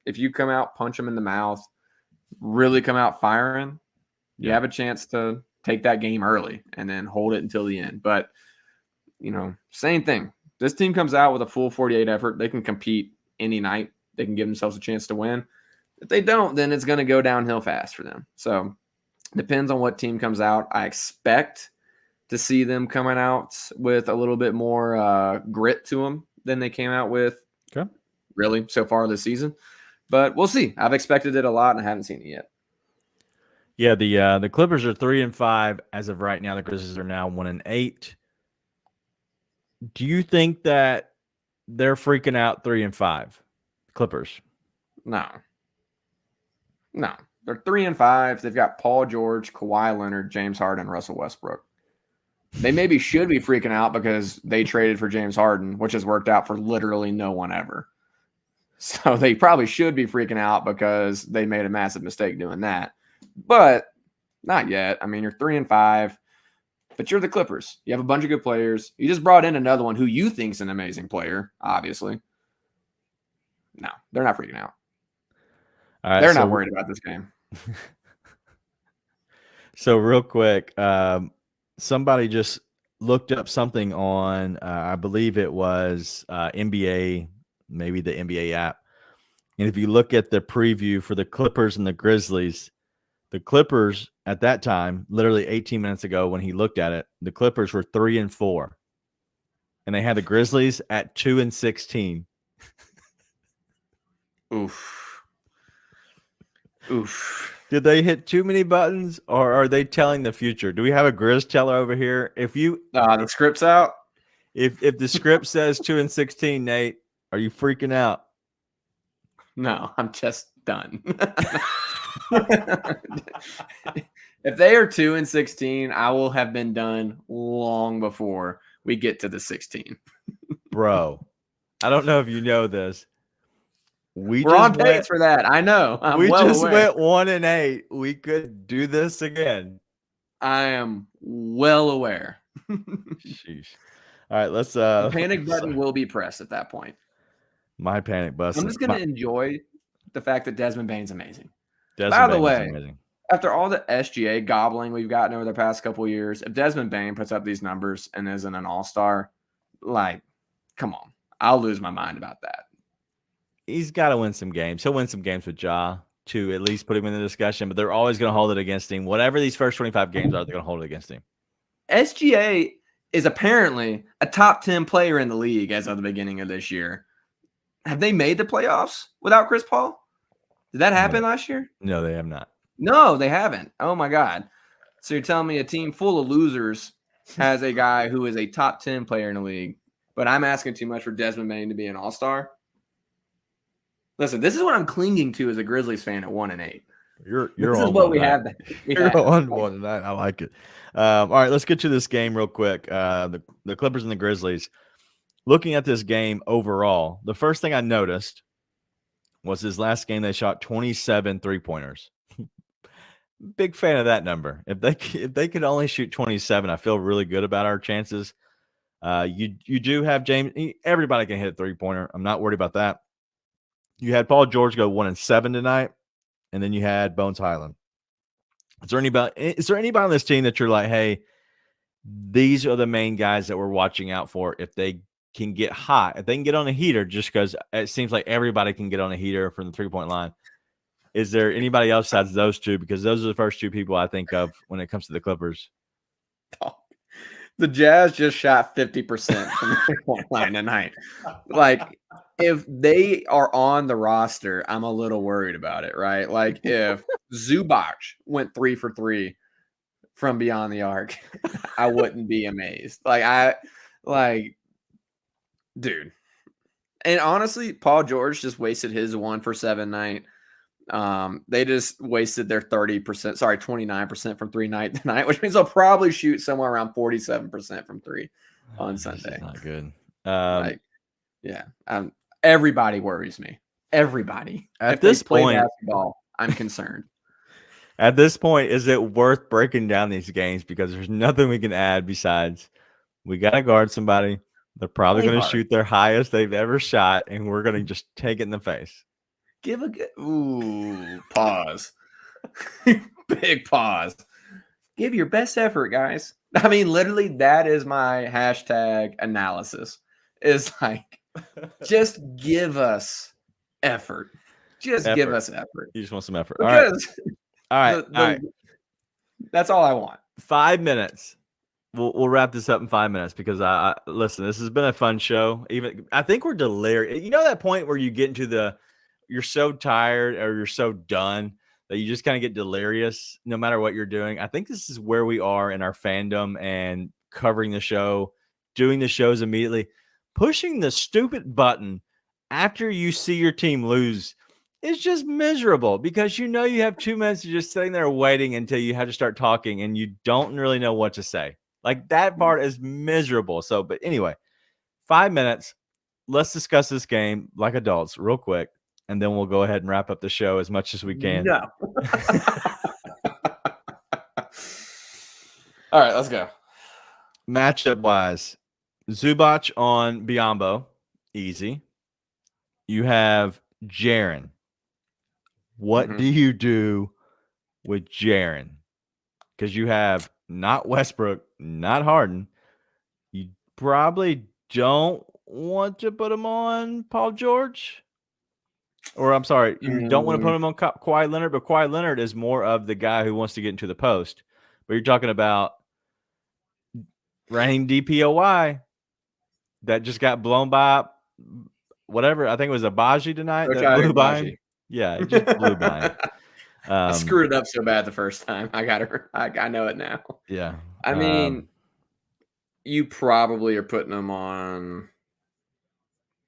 if you come out, punch them in the mouth, really come out firing, you have a chance to take that game early and then hold it until the end. But, same thing. This team comes out with a full 48 effort. They can compete any night. They can give themselves a chance to win. If they don't, then it's going to go downhill fast for them. So depends on what team comes out. I expect to see them coming out with a little bit more grit to them than they came out with really so far this season. But we'll see. I've expected it a lot and I haven't seen it yet. Yeah, the Clippers are 3-5 as of right now. The Grizzlies are now 1-8. Do you think that they're freaking out 3-5? Clippers? No. They're 3-5. They've got Paul George, Kawhi Leonard, James Harden, Russell Westbrook. They maybe should be freaking out because they traded for James Harden, which has worked out for literally no one ever. So they probably should be freaking out because they made a massive mistake doing that. But not yet. I mean, you're 3-5, but you're the Clippers. You have a bunch of good players. You just brought in another one who you think's an amazing player, obviously. No, they're not freaking out. All right, they're not worried about this game. So real quick, somebody just looked up something on, I believe it was NBA, maybe the NBA app. And if you look at the preview for the Clippers and the Grizzlies, the Clippers at that time, literally 18 minutes ago when he looked at it, the Clippers were 3-4. And they had the Grizzlies at 2-16. Oof. Oof. Did they hit too many buttons, or are they telling the future? Do we have a Grizz teller over here? If you the script's out, if the script says 2-16, Nate, are you freaking out? No, I'm just done. If they are 2-16, I will have been done long before we get to the 16. Bro, I don't know if you know this. We're on pace for that. I know. We just went 1-8. We could do this again. I am well aware. Sheesh. All right, let's the panic button will be pressed at that point. My panic button. I'm just going to enjoy the fact that Desmond Bane's amazing. By the way, after all the SGA gobbling we've gotten over the past couple of years, if Desmond Bane puts up these numbers and isn't an all-star, like, come on. I'll lose my mind about that. He's got to win some games. He'll win some games with Ja to at least put him in the discussion, but they're always going to hold it against him. Whatever these first 25 games are, they're going to hold it against him. SGA is apparently a top 10 player in the league as of the beginning of this year. Have they made the playoffs without Chris Paul? Did that happen last year? No, they have not. No, they haven't. Oh, my God. So you're telling me a team full of losers has a guy who is a top 10 player in the league, but I'm asking too much for Desmond Bane to be an all-star? Listen, this is what I'm clinging to as a Grizzlies fan at 1-8. You're this on is what we have. You're on 1-9. I like it. All right, let's get to this game real quick. The Clippers and the Grizzlies. Looking at this game overall, the first thing I noticed was his last game they shot 27 three-pointers. Big fan of that number. If they could only shoot 27, I feel really good about our chances. You do have James. Everybody can hit a three-pointer. I'm not worried about that. You had Paul George go 1-7 tonight, and then you had Bones Highland. Is there anybody on this team that you're like, hey, these are the main guys that we're watching out for if they can get hot, if they can get on a heater, just because it seems like everybody can get on a heater from the three-point line. Is there anybody else besides those two? Because those are the first two people I think of when it comes to the Clippers. The Jazz just shot 50% from the three-point line tonight. Like, if they are on the roster, I'm a little worried about it, right? Like, if Zubac went 3 for 3 from beyond the arc, I wouldn't be amazed. Dude. And honestly, Paul George just wasted his 1 for 7 night. They just wasted their 29% from 3 night tonight, which means they'll probably shoot somewhere around 47% from 3 on Sunday. Not good. Everybody worries me. Everybody. At this point, basketball, I'm concerned. At this point, is it worth breaking down these games? Because there's nothing we can add besides we got to guard somebody. They're probably going to shoot their highest they've ever shot, and we're going to just take it in the face. Give a good pause. Big pause. Give your best effort, guys. I mean, literally, that is my hashtag analysis. Is like, just give us effort. Give us effort. You just want some effort. Because all right. That's all I want. 5 minutes. We'll wrap this up in 5 minutes because I listen. This has been a fun show. Even I think we're delirious. You know that point where you get into you're so tired or you're so done that you just kind of get delirious no matter what you're doing. I think this is where we are in our fandom and covering the show, doing the shows immediately, pushing the stupid button after you see your team lose is just miserable because you know you have 2 minutes of just sitting there waiting until you have to start talking and you don't really know what to say. Like that part is miserable. So, but anyway, 5 minutes. Let's discuss this game like adults real quick, and then we'll go ahead and wrap up the show as much as we can. No. All right, let's go. Matchup wise, Zubac on Biyombo, easy. You have Jaren. What do you do with Jaren? Because you have not Westbrook, not Harden. You probably don't want to put him on Paul George. Or I'm sorry, you don't want to put him on Kawhi Leonard, but Kawhi Leonard is more of the guy who wants to get into the post. But you're talking about Raheem DPOY that just got blown by whatever. I think it was Abaji tonight that blew by him. Yeah, it just blew by him. I screwed it up so bad the first time. I know it now. Yeah. I mean, you probably are putting him on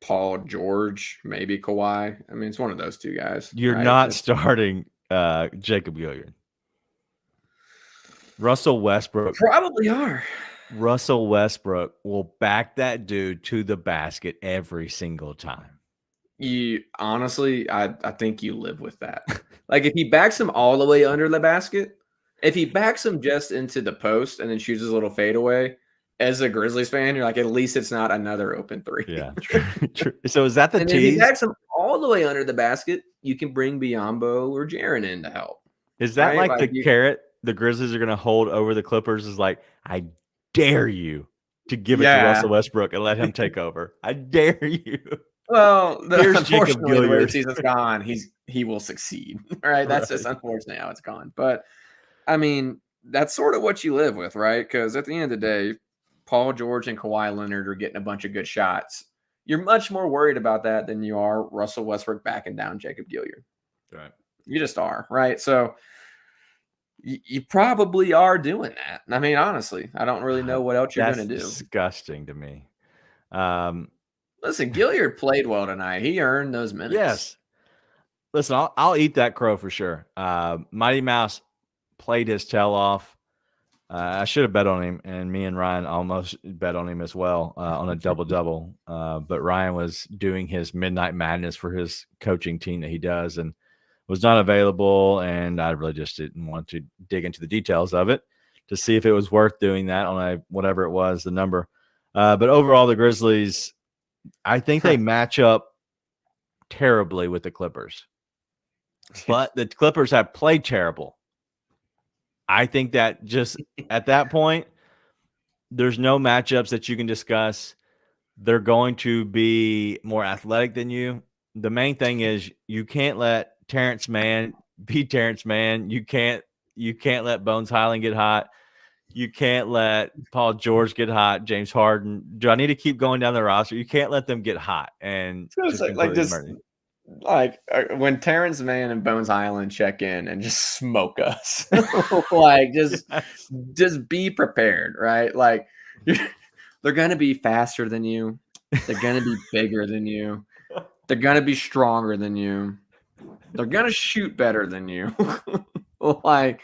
Paul George, maybe Kawhi. I mean, it's one of those two guys. You're right? not starting Jacob Gilliard. Russell Westbrook. Probably are. Russell Westbrook will back that dude to the basket every single time. You honestly, I think you live with that. Like if he backs him all the way under the basket, if he backs him just into the post and then shoots his little fadeaway, as a Grizzlies fan, you're like, at least it's not another open three. Yeah, true. So is that the tease? If he backs him all the way under the basket, you can bring Biyombo or Jaren in to help. Is that right? like the carrot the Grizzlies are going to hold over the Clippers? Is like, I dare you to give it to Russell Westbrook and let him take over. I dare you. Well, unfortunately, the way the season's gone, he will succeed. Right? That's just unfortunately how it's gone. But I mean, that's sort of what you live with, right? Because at the end of the day, Paul George and Kawhi Leonard are getting a bunch of good shots. You're much more worried about that than you are Russell Westbrook backing down Jacob Gilliard. Right. You just are, right? So you probably are doing that. I mean, honestly, I don't really know what else you're going to do. That's disgusting to me. Listen, Gilliard played well tonight. He earned those minutes. Yes. Listen, I'll eat that crow for sure. Mighty Mouse played his tail off. I should have bet on him, and me and Ryan almost bet on him as well on a double-double. But Ryan was doing his midnight madness for his coaching team that he does and was not available, and I really just didn't want to dig into the details of it to see if it was worth doing that on whatever it was, the number. But overall, the Grizzlies, I think they match up terribly with the Clippers. But the Clippers have played terrible. I think that just at that point, there's no matchups that you can discuss. They're going to be more athletic than you. The main thing is you can't let Terrence Mann be Terrence Mann. You can't let Bones Highland get hot. You can't let Paul George get hot. James Harden. Do I need to keep going down the roster? You can't let them get hot and like when Terrence Mann and Bones Highland check in and just smoke us. Like just be prepared, right? Like they're gonna be faster than you. They're gonna be bigger than you. They're gonna be stronger than you. They're gonna shoot better than you. Like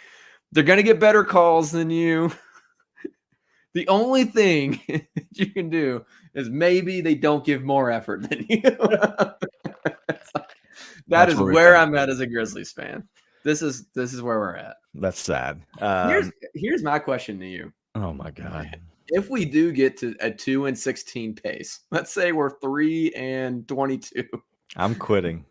they're gonna get better calls than you. The only thing you can do is maybe they don't give more effort than you. That is where I'm at as a Grizzlies fan. This is where we're at. That's sad. Here's my question to you. Oh my God. If we do get to a 2-16 pace, let's say we're 3-22. I'm quitting.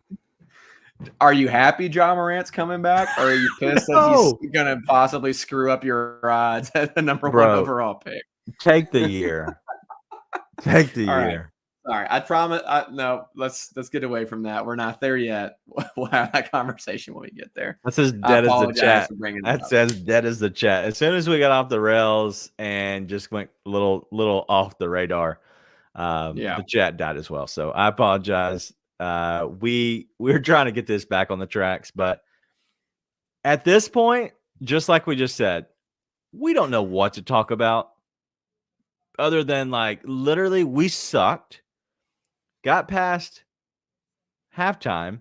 Are you happy Ja Morant's coming back? Or are you pissed that he's going to possibly screw up your odds at the number one overall pick? Take the year. Take the year. All right. I promise. No, let's get away from that. We're not there yet. We'll have that conversation when we get there. That's as dead as the chat. That's as dead as the chat. As soon as we got off the rails and just went a little off the radar, the chat died as well. So I apologize. We're trying to get this back on the tracks, but at this point, just like we just said, we don't know what to talk about other than like literally we sucked, got past halftime.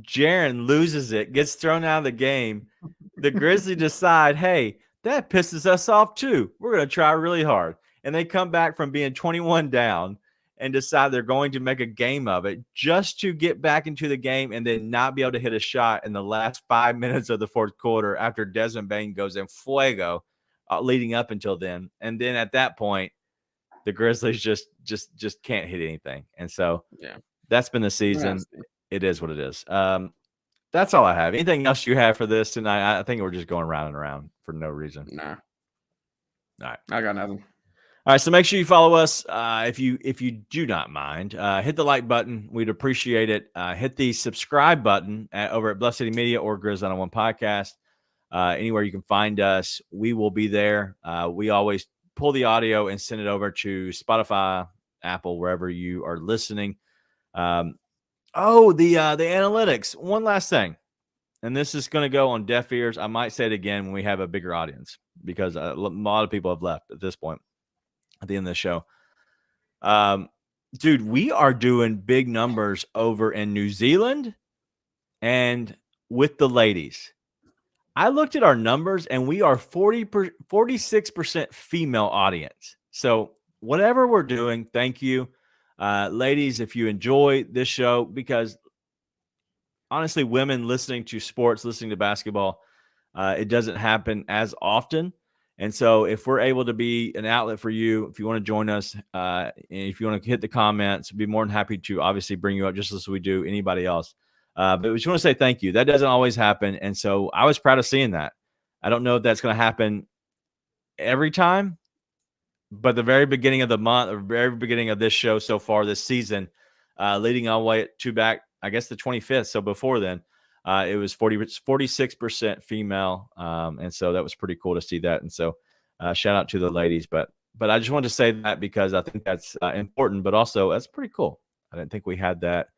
Jaren loses it, gets thrown out of the game. The Grizzlies decide, hey, that pisses us off too. We're going to try really hard. And they come back from being 21 down and decide they're going to make a game of it just to get back into the game and then not be able to hit a shot in the last 5 minutes of the fourth quarter after Desmond Bain goes in fuego leading up until then. And then at that point, the Grizzlies just can't hit anything. And so that's been the season. It is what it is. That's all I have. Anything else you have for this tonight? I think we're just going round and around for no reason. Nah. All right. I got nothing. All right, so make sure you follow us if you do not mind. Hit the like button; we'd appreciate it. Hit the subscribe button over at Bluff City Media or Grizz 901 Podcast. Anywhere you can find us, we will be there. We always pull the audio and send it over to Spotify, Apple, wherever you are listening. The analytics. One last thing, and this is going to go on deaf ears. I might say it again when we have a bigger audience because a lot of people have left at this point. At the end of the show, dude, we are doing big numbers over in New Zealand and with the ladies. I looked at our numbers and we are 46% female audience. So whatever we're doing, thank you, ladies. If you enjoy this show, because honestly, women listening to sports, listening to basketball, it doesn't happen as often. And so if we're able to be an outlet for you, if you want to join us, and if you want to hit the comments, we'd be more than happy to obviously bring you up just as we do anybody else. But we just want to say thank you. That doesn't always happen. And so I was proud of seeing that. I don't know if that's going to happen every time, but the very beginning of the month, or very beginning of this show so far this season, leading all the way to back, I guess the 25th. So before then, it was 46% female. And so that was pretty cool to see that. And so shout out to the ladies. But I just wanted to say that because I think that's important, but also that's pretty cool. I didn't think we had that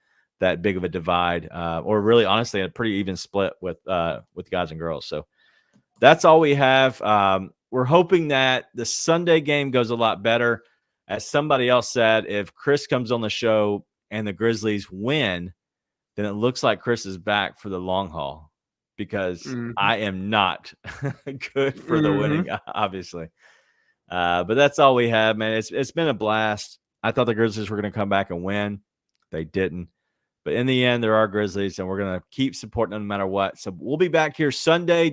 big of a divide, or really honestly a pretty even split with guys and girls. So that's all we have. We're hoping that the Sunday game goes a lot better. As somebody else said, if Chris comes on the show and the Grizzlies win, then it looks like Chris is back for the long haul because I am not good for the winning, obviously. But that's all we have, man. It's been a blast. I thought the Grizzlies were going to come back and win. They didn't. But in the end, there are Grizzlies, and we're going to keep supporting them no matter what. So we'll be back here Sunday.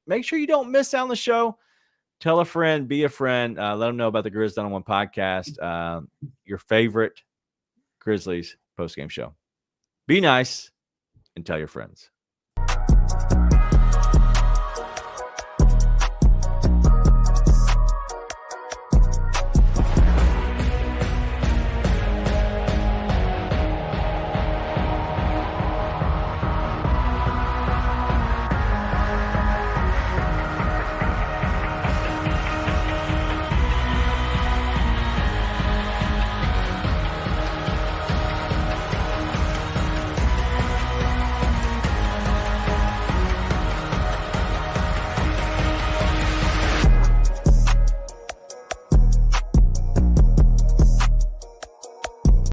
Make sure you don't miss out on the show. Tell a friend, be a friend. Let them know about the Grizz 901 podcast, your favorite Grizzlies postgame show. Be nice and tell your friends.